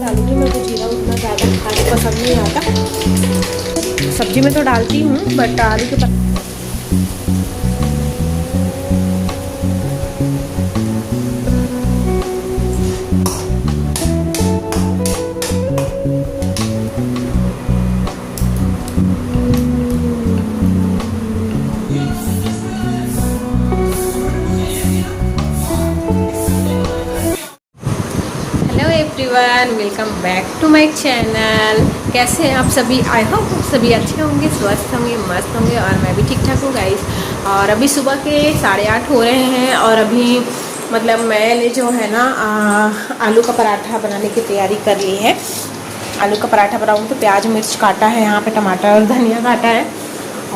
डालूंगी। मेरे को जीरा उतना ज़्यादा खास पसंद नहीं आता। सब्जी में तो डालती हूँ बट आलू के everyone, welcome back to my channel. कैसे हैं आप सभी? आई होप सभी अच्छे होंगे, स्वस्थ होंगे, मस्त होंगे और मैं भी ठीक ठाक हूँ गाइस। और अभी सुबह के 8:30 हो रहे हैं और अभी मतलब मैंने जो है ना आलू का पराठा बनाने की तैयारी कर ली है। आलू का पराठा बनाऊँ तो प्याज मिर्च काटा है, यहाँ पे टमाटर और धनिया काटा है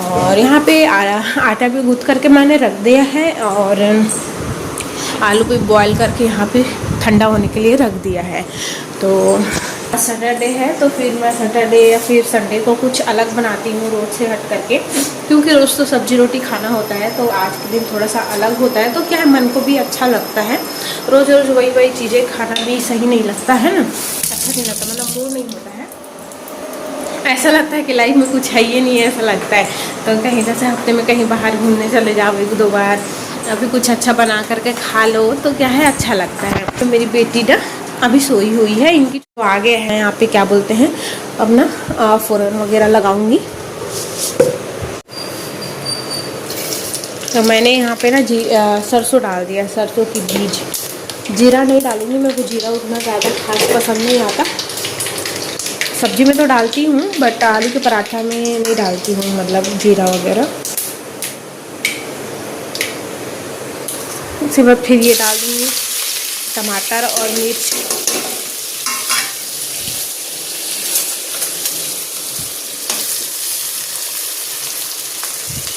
और यहाँ पे आटा भी गूँथ करके मैंने रख दिया है और आलू को बॉईल करके यहाँ पे ठंडा होने के लिए रख दिया है। तो सैटरडे है तो फिर मैं सैटरडे या फिर संडे को कुछ अलग बनाती हूँ रोज़ से हट करके, क्योंकि रोज़ तो सब्जी रोटी खाना होता है तो आज के दिन थोड़ा सा अलग होता है। तो क्या है, मन को भी अच्छा लगता है। रोज़ रोज़ वही चीज़ें खाना भी सही नहीं लगता है ना, अच्छा नहीं लगता, मतलब मूड नहीं होता है। ऐसा लगता है कि लाइफ में कुछ है ही नहीं है, ऐसा लगता है। तो कहीं जैसे हफ्ते में कहीं बाहर घूमने चले जाओ 1-2 बार, अभी कुछ अच्छा बना करके खा लो तो क्या है, अच्छा लगता है। तो मेरी बेटी ना अभी सोई हुई है, इनकी तो आगे है यहाँ पे क्या बोलते हैं, अब ना फ़ौरन वगैरह लगाऊंगी। तो मैंने यहाँ पे ना सरसों डाल दिया, सरसों की बीज। जीरा नहीं डालूंगी, मेरे को जीरा उतना ज़्यादा खास पसंद नहीं आता। सब्जी में तो डालती हूँ बट आलू के पराठा में नहीं डालती हूँ, मतलब जीरा वगैरह। उसके बाद फिर ये डाल दूँगी टमाटर और मिर्च।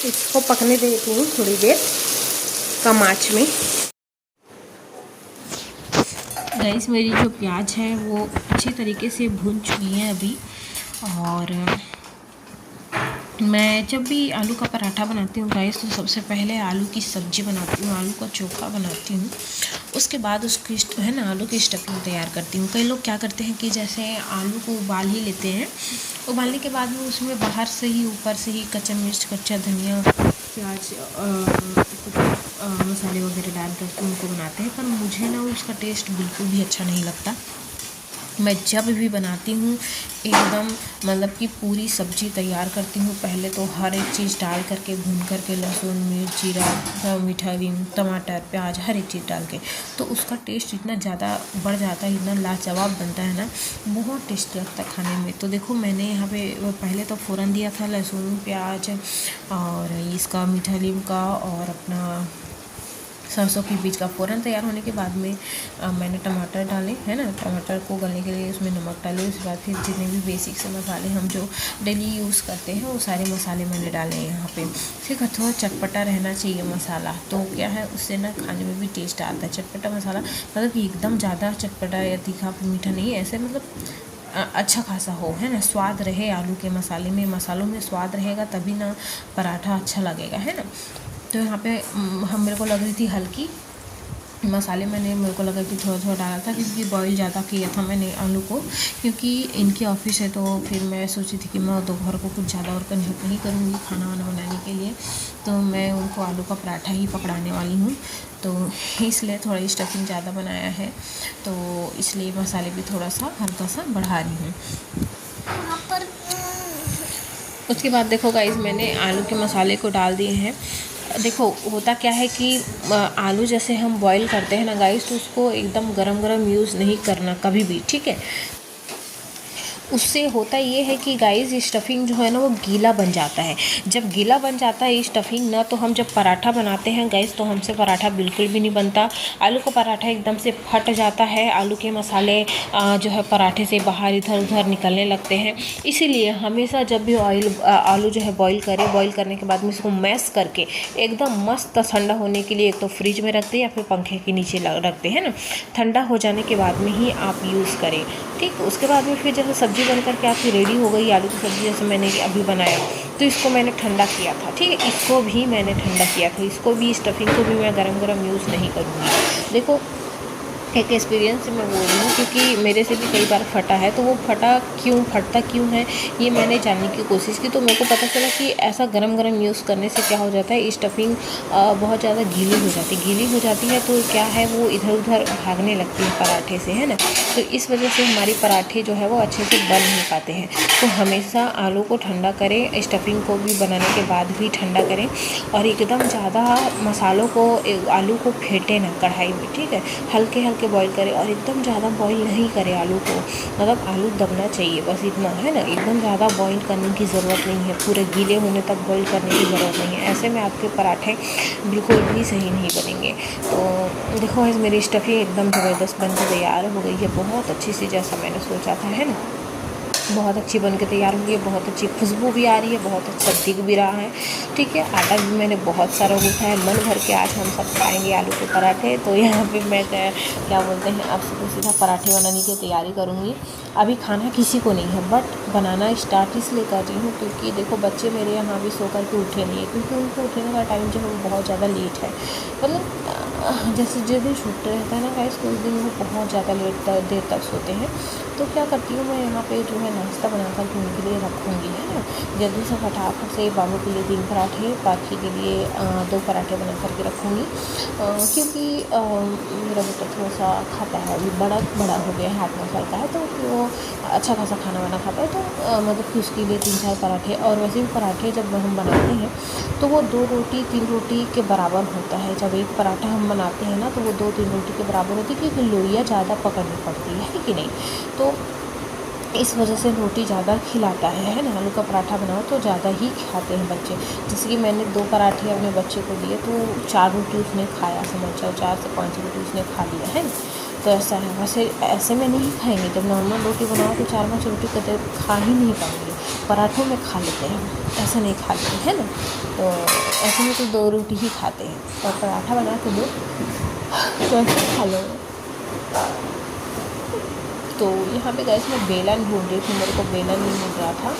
इसको पकने देती हूँ थोड़ी देर कम आँच में। गैस मेरी जो प्याज है वो अच्छी तरीके से भून चुकी है अभी। और मैं जब भी आलू का पराठा बनाती हूँ गाइस तो सबसे पहले आलू की सब्ज़ी बनाती हूँ, आलू का चोखा बनाती हूँ। उसके बाद उसकी है ना आलू की स्टफिंग तैयार करती हूँ। कई लोग क्या करते हैं कि जैसे आलू को उबाल ही लेते हैं, उबालने के बाद में उसमें बाहर से ही ऊपर से ही कच्चा मिर्च, कच्चा धनिया, प्याज, मसाले वगैरह डाल करके उनको बनाते हैं। पर मुझे ना उसका टेस्ट बिल्कुल भी अच्छा नहीं लगता। मैं जब भी बनाती हूँ एकदम मतलब कि पूरी सब्ज़ी तैयार करती हूँ। पहले तो हर एक चीज़ डाल करके भून करके, लहसुन, मिर्च, जीरा, मीठा नीम, टमाटर, प्याज, हर एक चीज़ डाल के, तो उसका टेस्ट इतना ज़्यादा बढ़ जाता है, इतना लाजवाब बनता है ना, बहुत टेस्ट लगता है खाने में। तो देखो मैंने यहाँ पे पहले तो फ़ौरन दिया था लहसुन, प्याज और इसका मीठा नीम का और अपना सरसों के बीज का। फ़ौरन तैयार होने के बाद में मैंने टमाटर डाले है ना, टमाटर को गलने के लिए उसमें नमक डाले। उसके बाद फिर जितने भी बेसिक से मसाले हम जो डेली यूज़ करते हैं वो सारे मसाले मैंने डाले हैं यहाँ पे। फिर थोड़ा चटपटा रहना चाहिए मसाला, तो क्या है उससे ना खाने में भी टेस्ट आता है। चटपटा मसाला मतलब कि एकदम ज़्यादा चटपटा या तीखा मीठा नहीं, ऐसे मतलब अच्छा खासा हो, है ना, स्वाद रहे आलू के मसाले में, मसालों में स्वाद रहेगा तभी ना पराठा अच्छा लगेगा, है ना। तो यहाँ पे हम मेरे को लग रही थी हल्की मसाले, मेरे को लगा कि थोड़ा थोड़ा डाला था क्योंकि बॉईल ज़्यादा किया था मैंने आलू को, क्योंकि इनकी ऑफिस है। तो फिर मैं सोची थी कि मैं दोपहर को कुछ ज़्यादा और कंजूस नहीं करूँगी खाना वाना बनाने के लिए, तो मैं उनको आलू का पराठा ही पकड़ाने वाली हूँ। तो इसलिए थोड़ा स्टफिंग ज़्यादा बनाया है, तो इसलिए मसाले भी थोड़ा सा हल्का सा बढ़ा रही हूँ। उसके बाद देखो गाइस मैंने आलू के मसाले को डाल दिए हैं। देखो होता क्या है कि आलू जैसे हम बॉईल करते हैं ना गाइस, तो उसको एकदम गरम गरम यूज़ नहीं करना कभी भी, ठीक है। उससे होता ये है कि गाइस ये स्टफिंग जो है ना वो गीला बन जाता है। जब गीला बन जाता है ये स्टफिंग ना, तो हम जब पराठा बनाते हैं गाइस तो हमसे पराठा बिल्कुल भी नहीं बनता। आलू का पराठा एकदम से फट जाता है, आलू के मसाले जो है पराठे से बाहर इधर उधर निकलने लगते हैं। इसीलिए हमेशा जब भी आलू जो है बॉईल करें, बॉईल करने के बाद में इसको मैश करके एकदम मस्त ठंडा होने के लिए एक तो फ्रिज में रखते या फिर पंखे के नीचे रखते हैं ना, ठंडा हो जाने के बाद में ही आप यूज़ करें, ठीक। उसके बाद में फिर जैसे सब्ज़ी बन कर के आपकी रेडी हो गई आलू की सब्ज़ी, जैसे मैंने अभी बनाया, तो इसको मैंने ठंडा किया था, ठीक है। इसको भी मैंने ठंडा किया था, इसको भी स्टफिंग को भी मैं गरम गरम यूज़ नहीं करूँगी। देखो एक एक्सपीरियंस से मैं बोल रही हूँ, क्योंकि मेरे से भी कई बार फटा है। तो वो फटता क्यों है ये मैंने जानने की कोशिश की, तो मेरे को पता चला कि ऐसा गरम गरम यूज़ करने से क्या हो जाता है, स्टफिंग बहुत ज़्यादा गीली हो जाती है। तो क्या है, वो इधर उधर भागने लगती है पराठे से, है ना। तो इस वजह से हमारी पराठे जो है वो अच्छे से बन नहीं पाते हैं। तो हमेशा आलू को ठंडा करें, स्टफिंग को भी बनाने के बाद भी ठंडा करें, और एकदम ज़्यादा मसालों को आलू को फेंटे ना कढ़ाई में, ठीक है। हल्के हल्के बॉईल करें, और एकदम ज़्यादा बॉईल नहीं करें आलू को, मतलब आलू दबना चाहिए बस इतना, है ना। एकदम ज़्यादा बॉईल करने की ज़रूरत नहीं है, पूरे गीले होने तक बॉईल करने की ज़रूरत नहीं है। ऐसे में आपके पराठे बिल्कुल भी सही नहीं बनेंगे। तो देखो इस मेरी स्टफिंग एकदम ज़बरदस्त बन के तैयार हो गई है, बहुत अच्छी सी, जैसा मैंने सोचा था, है ना। बहुत अच्छी बन के तैयार हुई है, बहुत अच्छी खुशबू भी आ रही है, बहुत अच्छा दिख भी रहा है, ठीक है। आटा भी मैंने बहुत सारा गूँथा है, मन भर के आज हम सब खाएंगे आलू के पराठे। तो यहाँ पे मैं क्या बोलते हैं, अब सीधा पराठे बनाने की तैयारी करूँगी। अभी खाना किसी को नहीं है, बट बनाना स्टार्ट इसलिए कर रही हूँ क्योंकि देखो बच्चे मेरे यहाँ अभी सो कर के उठे नहीं है, क्योंकि उनको उठने का टाइम जो है वो बहुत ज़्यादा लेट है। मतलब जैसे जिस दिन छुट्टी रहता है ना गाइस, तो उस दिन वो बहुत ज़्यादा देर तक सोते हैं। तो क्या करती हूँ मैं, यहाँ पे जो है नाश्ता बना कर के उनके लिए रखूँगी, है ना। जल्दी से फटाफट से बाबू के लिए 3 पराठे, बाकी के लिए 2 पराठे बना करके रखूँगी, क्योंकि मेरा बेटा थोड़ा सा खाता है, अभी बड़ा हो गया है, 8-9 साल का है, तो वो अच्छा खासा खाना वाना खाता है। तो मतलब कि उसके लिए 3-4 पराठे, और वैसे भी पराठे जब हम बनाते हैं तो वो 2 रोटी 3 रोटी के बराबर होता है। जब एक पराठा हम बनाते हैं ना, तो वो 2-3 रोटी के बराबर होती है, क्योंकि लोइयाँ ज़्यादा पकड़नी पड़ती है कि नहीं। तो इस वजह से रोटी ज़्यादा खिलाता है ना। आलू का पराठा बनाओ तो ज़्यादा ही खाते हैं बच्चे। जैसे कि मैंने 2 पराठे अपने बच्चे को दिए, तो 4 रोटी उसने खाया, समझ जाओ 4 से 5 रोटी उसने खा लिया, है ना। तो ऐसा है, वैसे ऐसे में नहीं खाएंगे। जब नॉर्मल रोटी बनाओ तो 4-5 रोटी कतई खा ही नहीं पाएंगे, पराठों में खा लेते हैं, ऐसे नहीं खाते हैं, है ना। तो ऐसे में तो 2 रोटी ही खाते हैं, और पराठा बना के दो तो ऐसे खा लो। तो यहाँ पे गैस में बेलन ढूंढ रही थी, मेरे को बेलन नहीं मिल रहा था,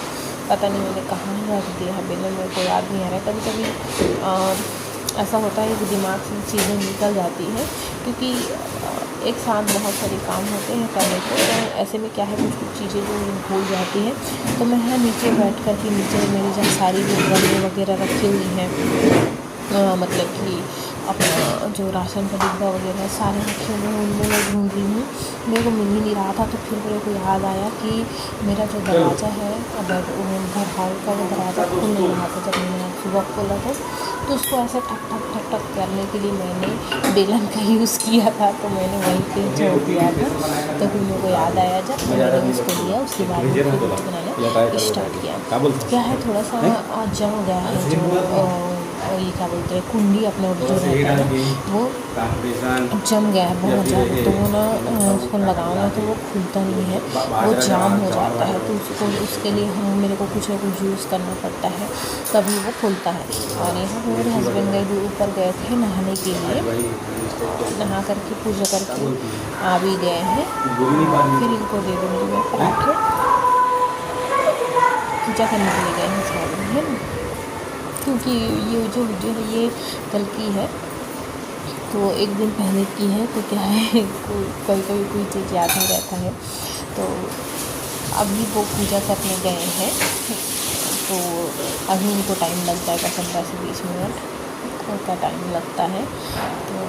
पता नहीं मैंने कहाँ रख दिया है बेलन, मेरे को याद नहीं आ रहा है। कभी कभी ऐसा होता है कि दिमाग से चीज़ें निकल जाती हैं, क्योंकि एक साथ बहुत सारे काम होते हैं करने को। तो ऐसे में क्या है, कुछ चीज़ें जो भूल जाती हैं। तो मैं यहाँ नीचे बैठ कर के, नीचे मेरी जहाँ सारी गमले वगैरह रखी हुई हैं, मतलब कि अपना जो राशन का डिब्बा वगैरह सारे रखे हुए हैं, उनमें मैं ढूंढ रही हूँ, मेरे को मिल ही नहीं रहा था। तो फिर मेरे को याद आया कि मेरा जो दरवाज़ा है, अगर घर हॉल का वो दरवाज़ा खुल नहीं रहा था, जब मैंने सुबह खोला था, तो उसको ऐसे ठक ठक ठक ठक करने के लिए मैंने बेलन का यूज़ किया था। तो मैंने वहीं पे छोड़ दिया था, तो फिर मेरे को याद आया जब, तो मैंने उसको लिया। उसके बाद फिर रोटी बनाना स्टार्ट किया। क्या है, थोड़ा सा जम गया है जो ये क्या बोलते हैं, कुंडी अपने जो रहता है वो जम गया है बहुत ज़्यादा। तो वो ना उसको लगाओ ना तो वो खुलता नहीं है, वो जाम हो जाता है। तो उसके लिए मेरे को कुछ ना कुछ यूज़ करना पड़ता है, तभी वो खुलता है। और यहाँ पर मेरे हस्बैंड गए ऊपर गए थे नहाने के लिए, नहा करके पूजा करके आ भी गए हैं। फिर इनको दे दूँगी मैं पराठे, पूजा करने के लिए गए हैं सारे, है ना। क्योंकि ये जो है ये कल की है, तो एक दिन पहले की है। तो क्या है, कभी कभी कोई चीज़ याद नहीं रहता है। तो अभी वो पूजा करने गए हैं, तो अभी उनको टाइम लग जाएगा 15 से 20 मिनट का टाइम लगता है। तो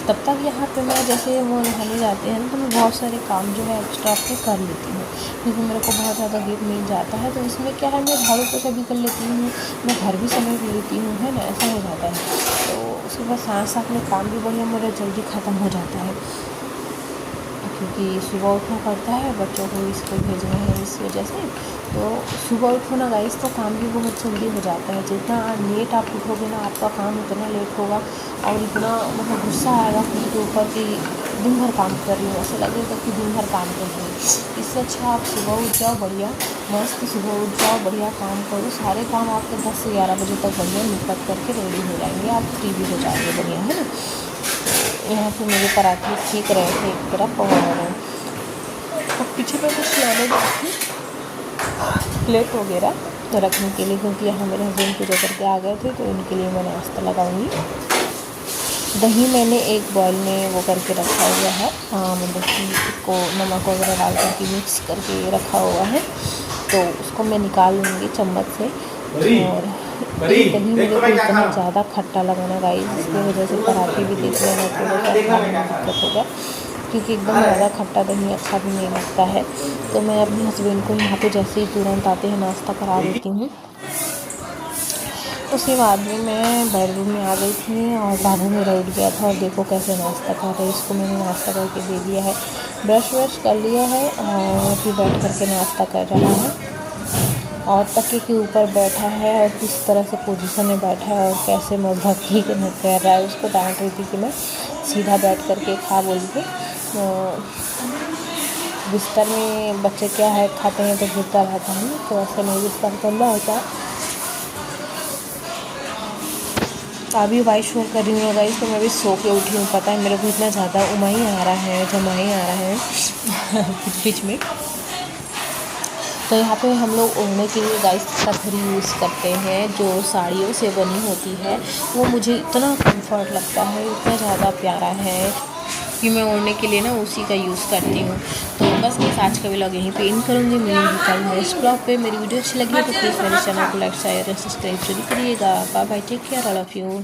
तब तक यहाँ पे मैं, जैसे वो नहाने जाते हैं तो मैं बहुत सारे काम जो है एक्स्ट्रा अपने कर लेती हूँ, क्योंकि मेरे को बहुत ज़्यादा गिफ्ट मिल जाता है। तो इसमें क्या है, मैं झाड़ू पोछा भी कर लेती हूँ, मैं घर भी समेट लेती हूँ, है ना, ऐसा हो जाता है। तो उसके बाद साथ साथ में काम भी बढ़िया मेरा जल्दी ख़त्म हो जाता है, क्योंकि सुबह उठना पड़ता है, बच्चों को स्कूल भेजना है, इस वजह से। तो सुबह उठो ना गाइस, तो काम भी बहुत जल्दी हो जाता है। जितना लेट आप उठोगे ना, आपका काम उतना लेट होगा, और इतना मतलब गुस्सा आएगा खुद के ऊपर कि दिन भर काम कर रही हूँ, ऐसा लगेगा कि दिन भर काम कर रही हूँ। इससे अच्छा आप सुबह उठ जाओ, बढ़िया मस्त सुबह उठ जाओ, बढ़िया काम करो, सारे काम आपके 10 से 11 बजे तक बढ़िया निपट करके रेडी हो जाएंगे, आप फ्री भी हो जाएंगे बढ़िया, है ना। यहाँ पे मेरे पराठे सेक रहे थे एक तरफ, और पीछे पे कुछ लाने गई थी प्लेट वगैरह तो रखने के लिए, क्योंकि यहाँ मेरे हस्बैंड पूजा करके आ गए थे, तो इनके लिए मैं नाश्ता लगाऊंगी। दही मैंने एक बॉयल में वो करके रखा हुआ है, मतलब कि इसको नमक वगैरह डाल करके मिक्स करके रखा हुआ है, तो उसको मैं निकाल लूँगी चम्मच से। और ये दही मेरे को इतना ज़्यादा खट्टा लगा ना गाइस, इसकी वजह से पराठे भी देखने में थोड़ा सा खाने में दिक्कत होगा, क्योंकि एकदम ज़्यादा खट्टा दही अच्छा भी नहीं लगता है। तो मैं अपने हस्बैंड को यहाँ पे जैसे ही तुरंत आते हैं नाश्ता करा देती हूँ। उसके बाद में मैं बेडरूम में आ गई थी और बाबू मेरा उठ गया था और देखो कैसे नाश्ता कर रहे हैं। इसको मैंने नाश्ता करके दे दिया है, ब्रश व्रश कर लिया है और फिर बैठ करके नाश्ता कर रहा है और तकिए के ऊपर बैठा है और किस तरह से पोजीशन में बैठा है और कैसे भक्ति कर रहा है। उसको डांट रही थी कि मैं सीधा बैठ करके खा बोल के। बिस्तर में बच्चे क्या है खाते हैं तो गिरता रहता है, तो ऐसे नहीं बिस्तर गंदा होता है। अभी वाइस शो कर रही हूँ गाइस, तो मैं भी सो के उठी हूँ। पता है मेरे को इतना ज़्यादा उमाई आ रहा है, जमाई आ रहा है बीच में। तो यहाँ पे हम लोग ओढ़ने के लिए गाइस तखरी यूज़ करते हैं जो साड़ियों से बनी होती है। वो मुझे इतना कंफर्ट लगता है, इतना ज़्यादा प्यारा है कि मैं ओढ़ने के लिए ना उसी का यूज़ करती हूँ। तो बस मैं आज का व्लॉग यहीं पे एंड करूँगी। मेरी कल नेक्स्ट ब्लॉग पे मेरी वीडियो अच्छी लगी है तो प्लीज़ मेरे चैनल को लाइक शेयर और सब्सक्राइब जरूर करिएगा। Bye bye, take care, all of you.